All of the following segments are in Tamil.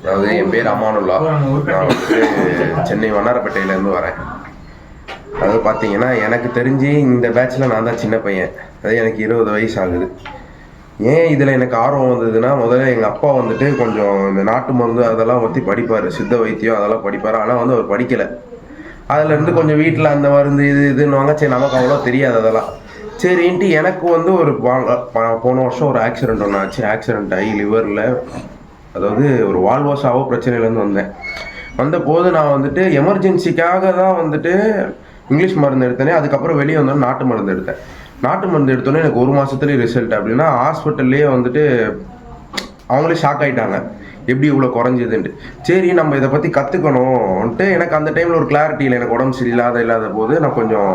அதாவது என் பேர் அமானுல்லா. நான் வந்துட்டு சென்னை வண்ணாரப்பேட்டையிலேருந்து வரேன். அதாவது பார்த்தீங்கன்னா எனக்கு தெரிஞ்சு இந்த பேட்சில் நான் தான் சின்ன பையன். அது எனக்கு 20 வயசு ஆகுது. ஏன் இதில் எனக்கு ஆர்வம் வந்ததுன்னா, முதல்ல எங்கள் அப்பா வந்துட்டு கொஞ்சம் இந்த நாட்டு மருந்து அதெல்லாம் பற்றி படிப்பார், சித்த வைத்தியம் அதெல்லாம் படிப்பார். ஆனால் வந்து அவர் படிக்கலை. அதுலேருந்து கொஞ்சம் வீட்டில் அந்த மருந்து இதுன்னுவாங்க. சரி, நமக்கு அவ்வளோ தெரியாது அதெல்லாம். சரின்ட்டு எனக்கு வந்து ஒரு போன வருஷம் ஒரு ஆக்சிடெண்ட் ஒன்று ஆச்சு. ஆக்சிடெண்ட் ஆகி லிவரில், அதாவது ஒரு வால்வோஸாவோ பிரச்சனையிலேருந்து வந்தபோது நான் வந்துட்டு எமர்ஜென்சிக்காக தான் வந்துட்டு இங்கிலீஷ் மருந்து எடுத்தேனே. அதுக்கப்புறம் வெளியே வந்தோன்னே நாட்டு மருந்து எடுத்தேன். நாட்டு மருந்து எடுத்தோன்னே எனக்கு 1 மாதத்துலேயே ரிசல்ட். அப்படின்னா ஹாஸ்பிட்டல்லையே வந்துட்டு அவங்களே ஷாக் ஆகிட்டாங்க, எப்படி இவ்வளோ குறைஞ்சதுன்ட்டு. சரி, நம்ம இதை பற்றி கற்றுக்கணும்ன்ட்டு எனக்கு அந்த டைமில் ஒரு கிளாரிட்டி இல்லை. எனக்கு உடம்பு இல்லாத போது நான் கொஞ்சம்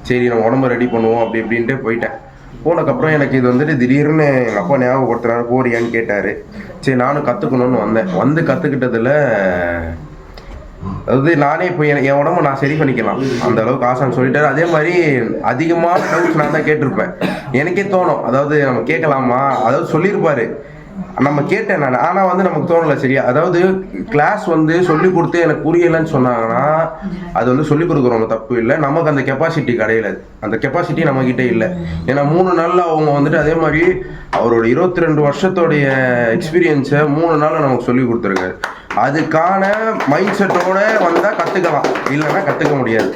சரி நம்ம உடம்பு ரெடி பண்ணுவோம் அப்படி இப்படின்ட்டு போயிட்டேன். போனதுக்கப்புறம் எனக்கு இது வந்துட்டு திடீர்னு எங்கள் அப்பா ஞாபகப்படுத்துறாரு, போறியான்னு கேட்டார். சரி, நானும் கற்றுக்கணுன்னு வந்து கற்றுக்கிட்டதில், அதாவது நானே இப்போ என் உடம்பை நான் சரி பண்ணிக்கலாம் அந்த அளவுக்கு ஆசான்னு சொல்லிட்டாரு. அதே மாதிரி அதிகமான டவுட்ஸ் நான் தான் கேட்டிருப்பேன். எனக்கே தோணும், அதாவது நம்ம கேட்கலாமா, அதாவது சொல்லியிருப்பாரு, நம்ம கேட்டேன் நான். ஆனால் வந்து நமக்கு தோணலை சரியா. அதாவது கிளாஸ் வந்து சொல்லி கொடுத்து எனக்கு புரியலைன்னு சொன்னாங்கன்னா அது வந்து சொல்லிக் கொடுக்குறவங்க தப்பு இல்லை, நமக்கு அந்த கெப்பாசிட்டி கிடையாது. அந்த கெப்பாசிட்டி நம்மக்கிட்ட இல்லை. ஏன்னா 3 நாளில் அவங்க வந்துட்டு அதே மாதிரி அவரோட 22 வருஷத்தோடைய எக்ஸ்பீரியன்ஸை 3 நாளில் நமக்கு சொல்லி கொடுத்துருக்காரு. அதுக்கான மைண்ட் செட்டோடு வந்தால் கற்றுக்கலாம், இல்லைன்னா கற்றுக்க முடியாது.